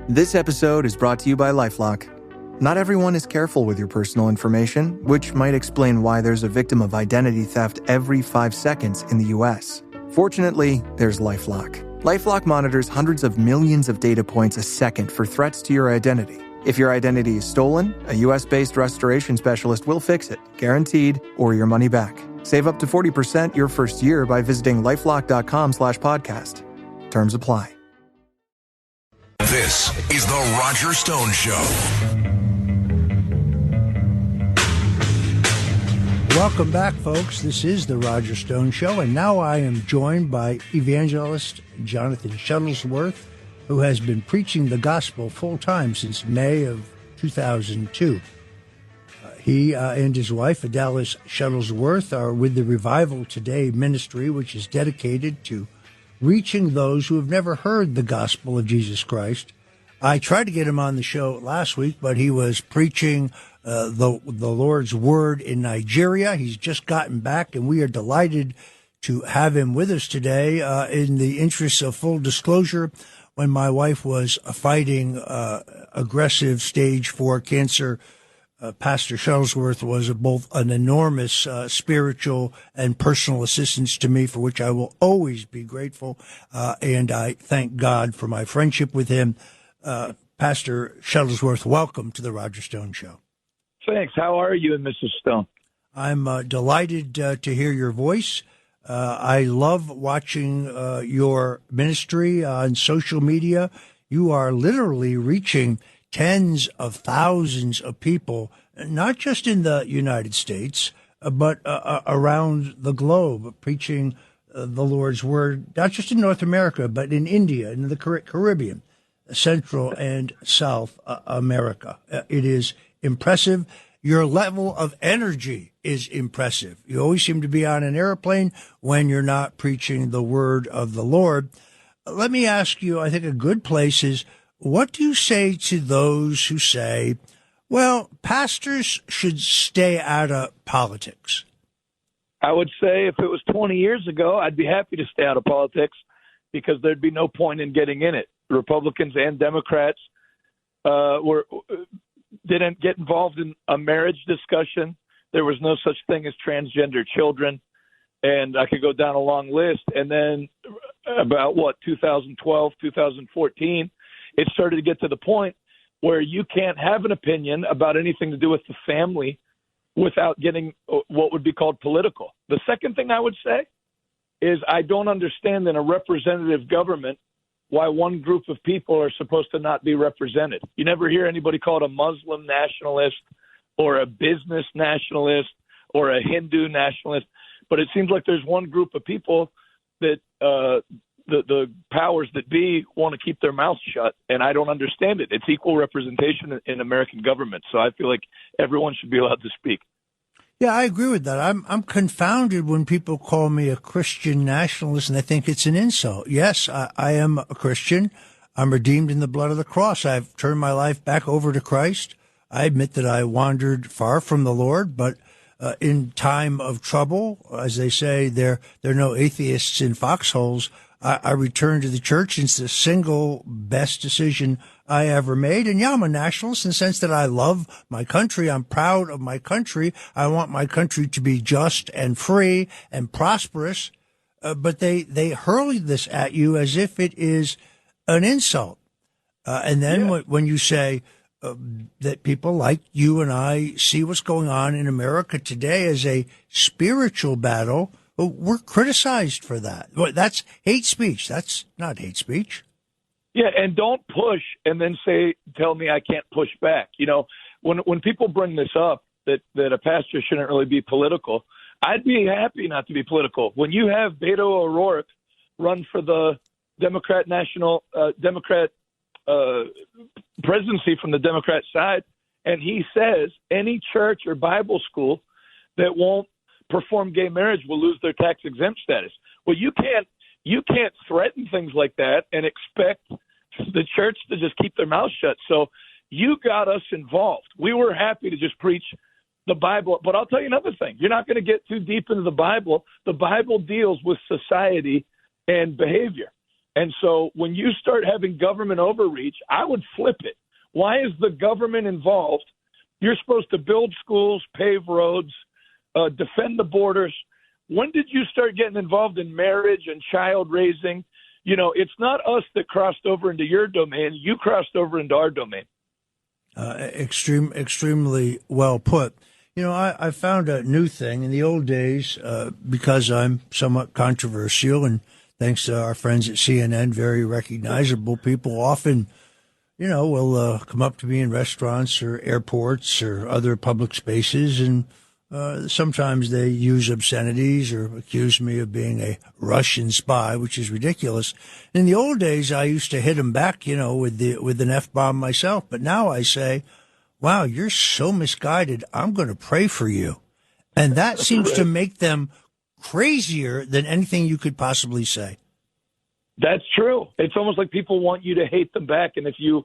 This episode is brought to you by LifeLock. Not everyone is careful with your personal information, which might explain why there's a victim of identity theft every 5 seconds in the U.S. Fortunately, there's LifeLock. LifeLock monitors hundreds of millions of data points a second for threats to your identity. If your identity is stolen, a U.S.-based restoration specialist will fix it, guaranteed, or your money back. Save up to 40% your first year by visiting LifeLock.com/podcast. Terms apply. This is The Roger Stone Show. Welcome back, folks. This is The Roger Stone Show, and now I am joined by evangelist Jonathan Shuttlesworth, who has been preaching the gospel full-time since May of 2002. He and his wife, Adalis Shuttlesworth, are with the Revival Today ministry, which is dedicated to reaching those who have never heard the gospel of Jesus Christ. I tried to get him on the show last week, but he was preaching the Lord's word in Nigeria. He's just gotten back, and we are delighted to have him with us today. In the interest of full disclosure, when my wife was fighting aggressive stage 4 cancer, Pastor Shuttlesworth was both an enormous spiritual and personal assistance to me, for which I will always be grateful, and I thank God for my friendship with him. Pastor Shuttlesworth, welcome to the Roger Stone Show. Thanks. How are you and Mrs. Stone? I'm delighted to hear your voice. I love watching your ministry on social media. You are literally reaching tens of thousands of people, not just in the United States, but around the globe, preaching the Lord's word, not just in North America, but in India, in the Caribbean, Central and South America. It is impressive. Your level of energy is impressive. You always seem to be on an airplane when you're not preaching the word of the Lord. Let me ask you, I think a good place is, what do you say to those who say, well, pastors should stay out of politics? I would say if it was 20 years ago, I'd be happy to stay out of politics because there'd be no point in getting in it. Republicans and Democrats didn't get involved in a marriage discussion. There was no such thing as transgender children. And I could go down a long list. And then about 2012, 2014, it started to get to the point where you can't have an opinion about anything to do with the family without getting what would be called political. The second thing I would say is I don't understand in a representative government why one group of people are supposed to not be represented. You never hear anybody called a Muslim nationalist or a business nationalist or a Hindu nationalist, but it seems like there's one group of people that the powers that be want to keep their mouths shut, and I don't understand it. It's equal representation in American government, so I feel like everyone should be allowed to speak. Yeah, I agree with that. I'm confounded when people call me a Christian nationalist and they think it's an insult. Yes, I am a Christian. I'm redeemed in the blood of the cross. I've turned my life back over to Christ. I admit that I wandered far from the Lord, but in time of trouble, as they say, there are no atheists in foxholes. I returned to the church. It's the single best decision I ever made. And yeah, I'm a nationalist in the sense that I love my country. I'm proud of my country. I want my country to be just and free and prosperous. But they hurl this at you as if it is an insult. And then when you say that people like you and I see what's going on in America today as a spiritual battle, we're criticized for that. That's hate speech. That's not hate speech. Yeah, and don't push and then tell me I can't push back. You know, when people bring this up, that a pastor shouldn't really be political, I'd be happy not to be political. When you have Beto O'Rourke run for the Democrat presidency from the Democrat side, and he says any church or Bible school that won't perform gay marriage will lose their tax exempt status. Well, you can't threaten things like that and expect the church to just keep their mouth shut. So you got us involved. We were happy to just preach the Bible. But I'll tell you another thing. You're not going to get too deep into the Bible. The Bible deals with society and behavior. And so when you start having government overreach, I would flip it. Why is the government involved? You're supposed to build schools, pave roads, defend the borders. When did you start getting involved in marriage and child raising? You know, it's not us that crossed over into your domain. You crossed over into our domain. Extremely well put. You know, I found a new thing in the old days, because I'm somewhat controversial, and thanks to our friends at CNN, very recognizable. People often, you know, will come up to me in restaurants or airports or other public spaces, and sometimes they use obscenities or accuse me of being a Russian spy, which is ridiculous. In the old days, I used to hit them back, you know, with an F-bomb myself. But now I say, wow, you're so misguided. I'm going to pray for you. And that seems to make them crazier than anything you could possibly say. That's true. It's almost like people want you to hate them back. And if you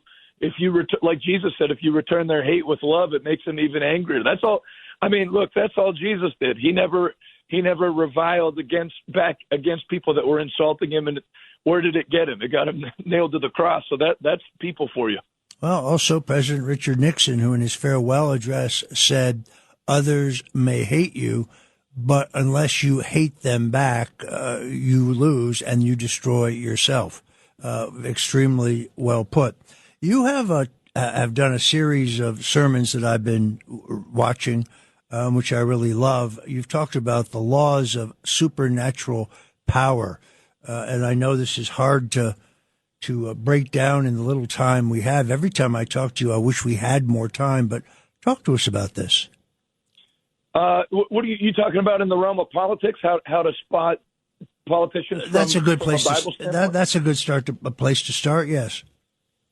like Jesus said, if you return their hate with love, it makes them even angrier. That's all. I mean, look, that's all Jesus did. He never reviled against people that were insulting him. And where did it get him? It got him nailed to the cross. So that's people for you. Well, also President Richard Nixon, who in his farewell address said, others may hate you, but unless you hate them back, you lose and you destroy yourself. Extremely well put. You have done a series of sermons that I've been watching, which I really love. You've talked about the laws of supernatural power, and I know this is hard to break down in the little time we have. Every time I talk to you, I wish we had more time, but talk to us about this. What are you talking about in the realm of politics? How to spot politicians? That's a good place. That's a good place to start. Yes.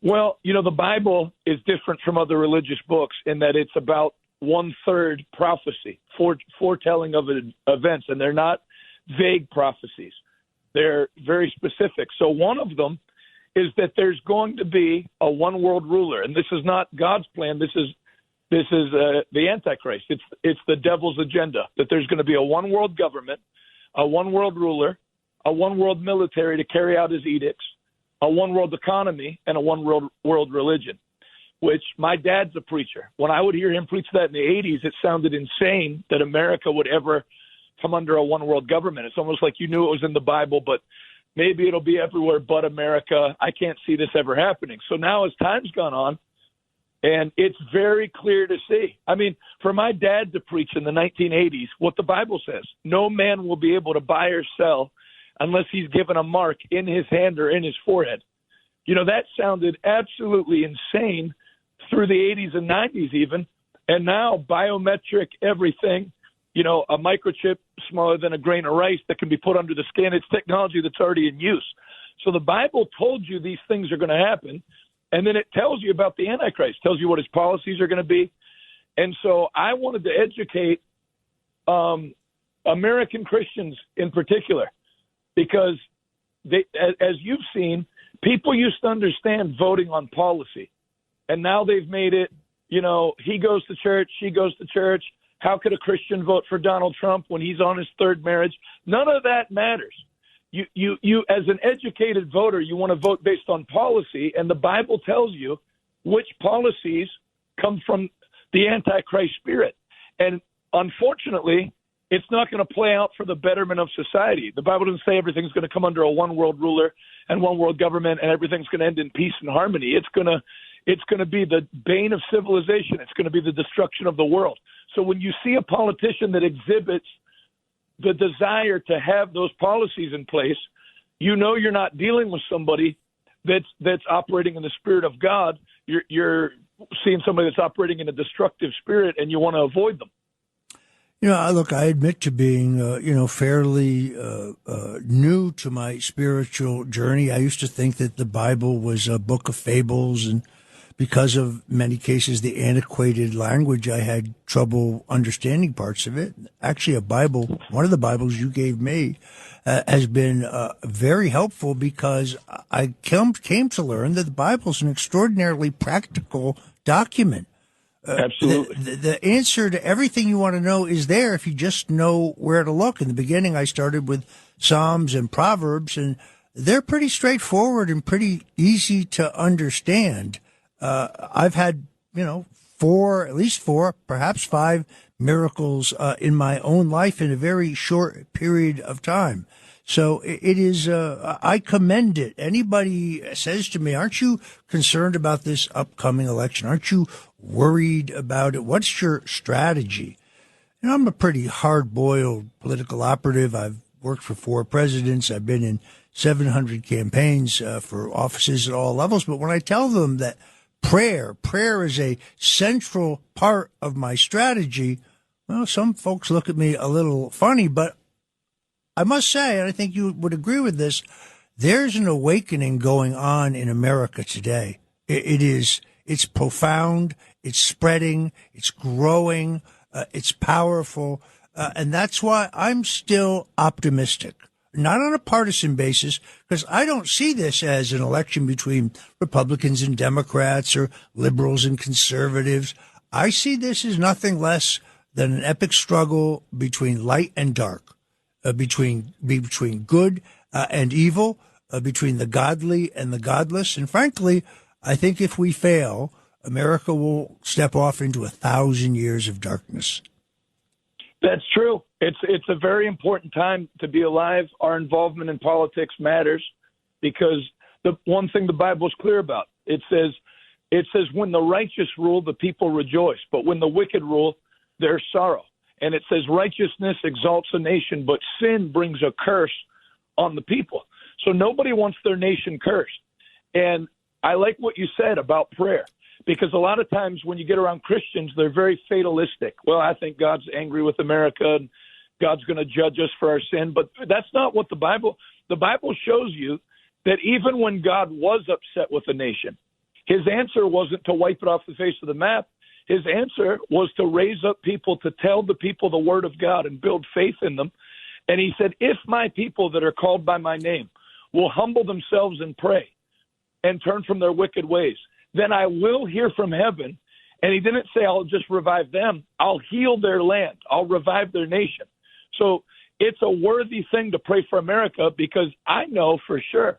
Well, you know, the Bible is different from other religious books in that it's about 1/3 prophecy, foretelling of events, and they're not vague prophecies. They're very specific. So one of them is that there's going to be a one world ruler, and this is not God's plan. This is the Antichrist. It's the devil's agenda, that there's going to be a one world government, a one world ruler, a one world military to carry out his edicts, a one world economy, and a one world religion, which my dad's a preacher. When I would hear him preach that in the 80s, it sounded insane that America would ever come under a one world government. It's almost like you knew it was in the Bible, but maybe it'll be everywhere but America. I can't see this ever happening. So now as time's gone on, and it's very clear to see. I mean, for my dad to preach in the 1980s, what the Bible says, no man will be able to buy or sell unless he's given a mark in his hand or in his forehead. You know, that sounded absolutely insane through the 80s and 90s even. And now biometric everything, you know, a microchip smaller than a grain of rice that can be put under the skin. It's technology that's already in use. So the Bible told you these things are going to happen. And then it tells you about the Antichrist, tells you what his policies are going to be. And so I wanted to educate American Christians in particular, because as you've seen, people used to understand voting on policy. And now they've made it, you know, he goes to church, she goes to church. How could a Christian vote for Donald Trump when he's on his third marriage? None of that matters. You as an educated voter, you want to vote based on policy, and the Bible tells you which policies come from the Antichrist spirit. And unfortunately, it's not going to play out for the betterment of society. The Bible doesn't say everything's going to come under a one world ruler and one world government and everything's going to end in peace and harmony. It's going to be the bane of civilization. It's going to be the destruction of the world. So when you see a politician that exhibits the desire to have those policies in place, you know you're not dealing with somebody that's operating in the spirit of God. You're seeing somebody that's operating in a destructive spirit, and you want to avoid them. You know, look, I admit to being, fairly new to my spiritual journey. I used to think that the Bible was a book of fables, and because of many cases the antiquated language, I had trouble understanding parts of it. Actually, one of the Bibles you gave me, has been very helpful, because I came to learn that the Bible is an extraordinarily practical document. Absolutely. The answer to everything you want to know is there if you just know where to look. In the beginning, I started with Psalms and Proverbs, and they're pretty straightforward and pretty easy to understand. I've had, at least four, perhaps five miracles in my own life in a very short period of time. So it is, I commend it. Anybody says to me, aren't you concerned about this upcoming election? Aren't you worried about it? What's your strategy? I'm a pretty hard-boiled political operative. I've worked for 4 presidents. I've been in 700 campaigns for offices at all levels. But when I tell them that prayer is a central part of my strategy, well, some folks look at me a little funny, but I must say, and I think you would agree with this, there's an awakening going on in America today. It's profound, it's spreading, it's growing, it's powerful, and that's why I'm still optimistic. Not on a partisan basis, because I don't see this as an election between Republicans and Democrats or liberals and conservatives. I see this as nothing less than an epic struggle between light and dark. Between good and evil, between the godly and the godless. And frankly, I think if we fail, America will step off into 1,000 years of darkness. That's true. It's a very important time to be alive. Our involvement in politics matters because the one thing the Bible is clear about, it says, when the righteous rule, the people rejoice. But when the wicked rule, there's sorrow. And it says righteousness exalts a nation, but sin brings a curse on the people. So nobody wants their nation cursed. And I like what you said about prayer, because a lot of times when you get around Christians, they're very fatalistic. Well, I think God's angry with America and God's going to judge us for our sin. But that's not what the Bible shows you, that even when God was upset with a nation, his answer wasn't to wipe it off the face of the map. His answer was to raise up people to tell the people the word of God and build faith in them. And he said, if my people that are called by my name will humble themselves and pray and turn from their wicked ways, then I will hear from heaven. And he didn't say I'll just revive them. I'll heal their land. I'll revive their nation. So it's a worthy thing to pray for America, because I know for sure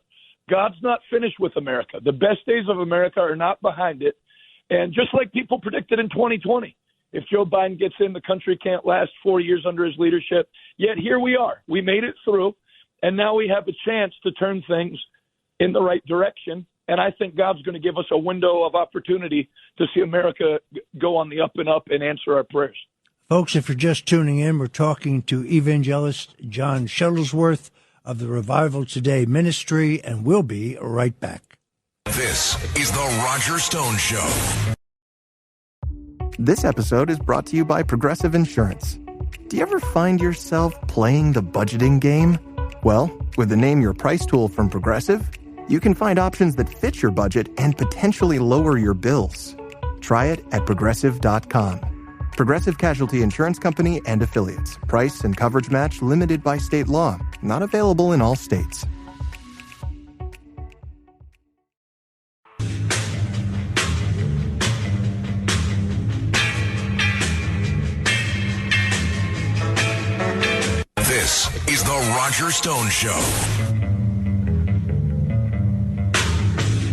God's not finished with America. The best days of America are not behind it. And just like people predicted in 2020, if Joe Biden gets in, the country can't last 4 years under his leadership. Yet here we are. We made it through, and now we have a chance to turn things in the right direction. And I think God's going to give us a window of opportunity to see America go on the up and up and answer our prayers. Folks, if you're just tuning in, we're talking to evangelist John Shuttlesworth of the Revival Today Ministry, and we'll be right back. This is the Roger Stone Show. This episode is brought to you by Progressive Insurance. Do you ever find yourself playing the budgeting game? Well, with the Name Your Price tool from Progressive, you can find options that fit your budget and potentially lower your bills. Try it at Progressive.com. Progressive Casualty Insurance Company and Affiliates. Price and coverage match limited by state law. Not available in all states. This is the Roger Stone Show.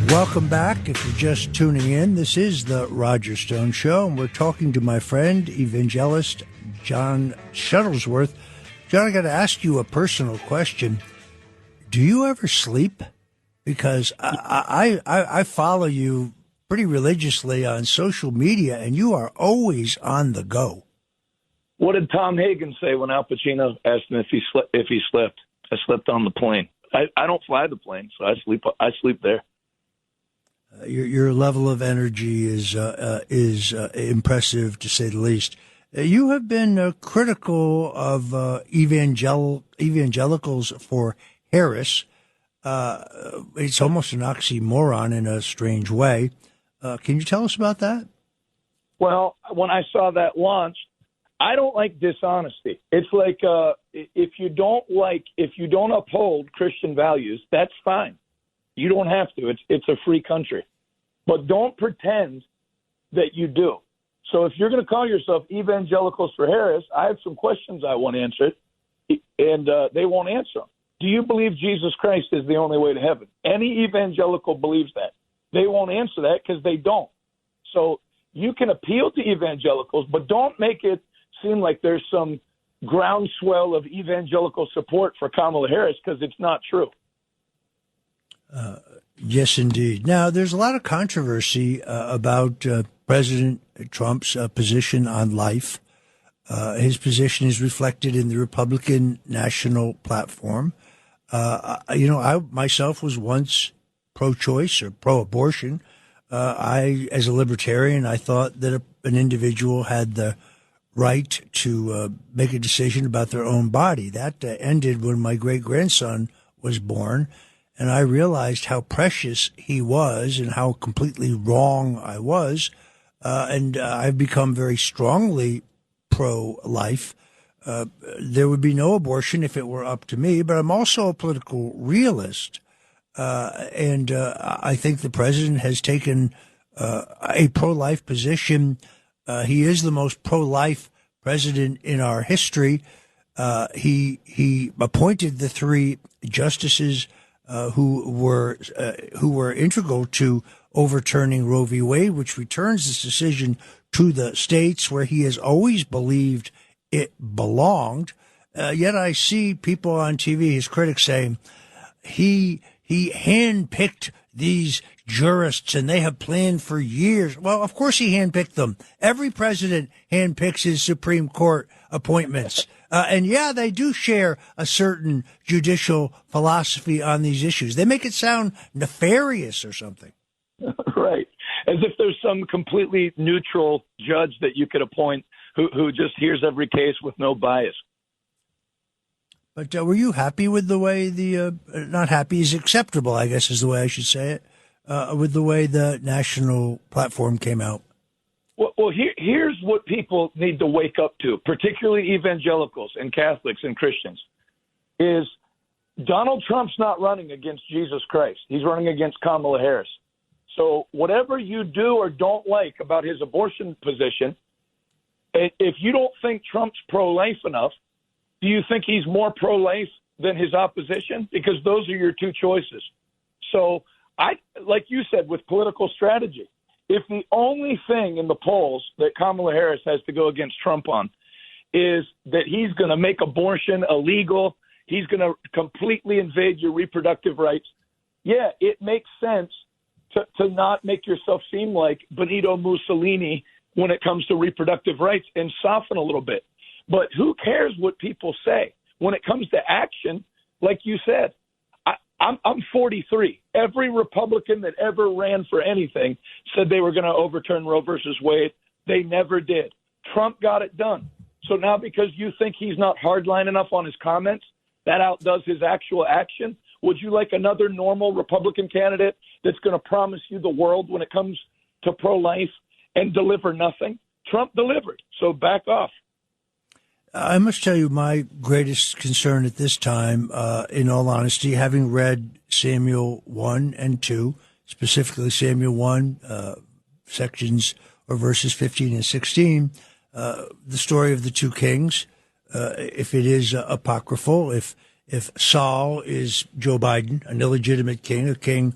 Welcome back. If you're just tuning in, this is the Roger Stone Show, and we're talking to my friend, evangelist John Shuttlesworth. John, I got to ask you a personal question. Do you ever sleep? Because I follow you pretty religiously on social media, and you are always on the go. What did Tom Hagen say when Al Pacino asked him if he slept? I slept on the plane. I don't fly the plane, so I sleep there. Your level of energy is impressive, to say the least. You have been critical of evangelicals for Harris. It's almost an oxymoron in a strange way. Can you tell us about that? Well, when I saw that launched, I don't like dishonesty. It's like if you don't uphold Christian values, that's fine. You don't have to. It's a free country. But don't pretend that you do. So if you're going to call yourself Evangelicals for Harris, I have some questions I want answered, and they won't answer them. do you believe Jesus Christ is the only way to heaven? Any evangelical believes that. They won't answer that because they don't. So you can appeal to evangelicals, but don't make it seem like there's some groundswell of evangelical support for Kamala Harris, because it's not true. Yes, indeed. Now, there's a lot of controversy about President Trump's position on life. His position is reflected in the Republican National Platform. I myself was once pro-choice or pro-abortion. As a libertarian, I thought that an individual had the right to make a decision about their own body. That ended when my great-grandson was born, and I realized how precious he was and how completely wrong I was. And I've become very strongly pro-life. There would be no abortion if it were up to me, but I'm also a political realist. And I think the president has taken a pro-life position. He is the most pro-life president in our history. He appointed the three justices who were integral to overturning Roe v. Wade, which returns this decision to the states where he has always believed it belonged. Yet I see people on TV, his critics, saying he handpicked these jurists and they have planned for years. Well, of course he handpicked them. Every president handpicks his Supreme Court appointments. And yeah, they do share a certain judicial philosophy on these issues. They make it sound nefarious or something. Right. As if there's some completely neutral judge that you could appoint who just hears every case with no bias. But were you happy with the way not happy is acceptable, I guess is the way I should say it, with the way the national platform came out? Well, here's what people need to wake up to, particularly evangelicals and Catholics and Christians, is Donald Trump's not running against Jesus Christ. He's running against Kamala Harris. So whatever you do or don't like about his abortion position, if you don't think Trump's pro-life enough, do you think he's more pro-life than his opposition? Because those are your two choices. So like you said, with political strategy, if the only thing in the polls that Kamala Harris has to go against Trump on is that he's going to make abortion illegal, he's going to completely invade your reproductive rights, yeah, it makes sense to not make yourself seem like Benito Mussolini when it comes to reproductive rights and soften a little bit. But who cares what people say? When it comes to action, like you said, I'm 43. Every Republican that ever ran for anything said they were going to overturn Roe versus Wade. They never did. Trump got it done. So now because you think he's not hardline enough on his comments, that outdoes his actual action? Would you like another normal Republican candidate that's going to promise you the world when it comes to pro-life and deliver nothing? Trump delivered, so back off. I must tell you my greatest concern at this time, in all honesty, having read Samuel 1 and 2, specifically Samuel 1, sections or verses 15 and 16, the story of the two kings, if it is apocryphal, if Saul is Joe Biden, an illegitimate king, a king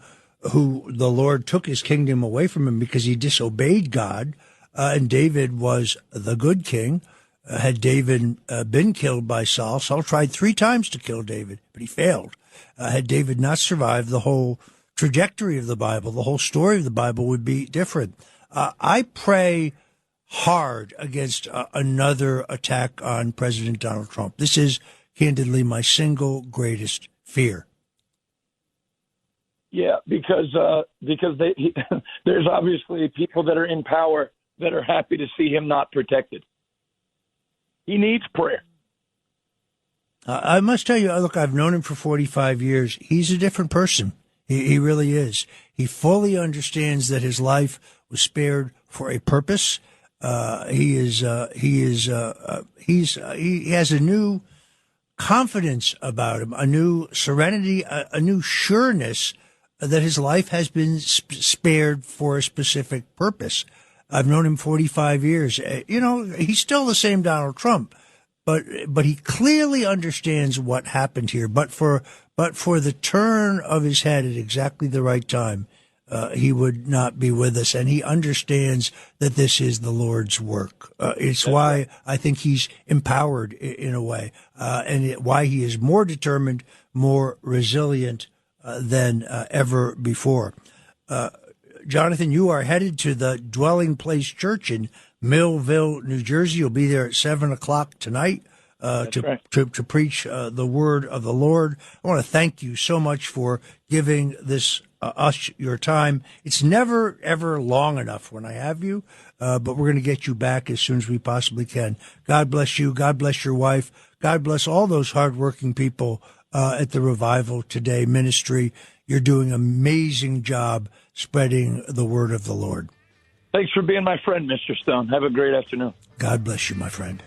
who the Lord took his kingdom away from him because he disobeyed God, and David was the good king. Had David been killed by Saul, Saul tried 3 times to kill David, but he failed. Had David not survived, the whole trajectory of the Bible, the whole story of the Bible would be different. I pray hard against another attack on President Donald Trump. This is candidly my single greatest fear. Yeah, because there's obviously people that are in power that are happy to see him not protected. He needs prayer. I must tell you, look, I've known him for 45 years. He's a different person. He really is. He fully understands that his life was spared for a purpose. He has a new confidence about him, a new serenity, a new sureness that his life has been spared for a specific purpose. I've known him 45 years. He's still the same Donald Trump, but he clearly understands what happened here. But for the turn of his head at exactly the right time, he would not be with us, and he understands that this is the Lord's work. It's why I think he's empowered in a way, and why he is more determined, more resilient than ever before. Jonathan, you are headed to the Dwelling Place Church in Millville, New Jersey. You'll be there at 7:00 tonight to preach the word of the Lord. I want to thank you so much for giving us your time. It's never, ever long enough when I have you, but we're going to get you back as soon as we possibly can. God bless you. God bless your wife. God bless all those hardworking people at the Revival Today ministry. You're doing an amazing job spreading the word of the Lord. Thanks for being my friend, Mr. Stone. Have a great afternoon. God bless you, my friend.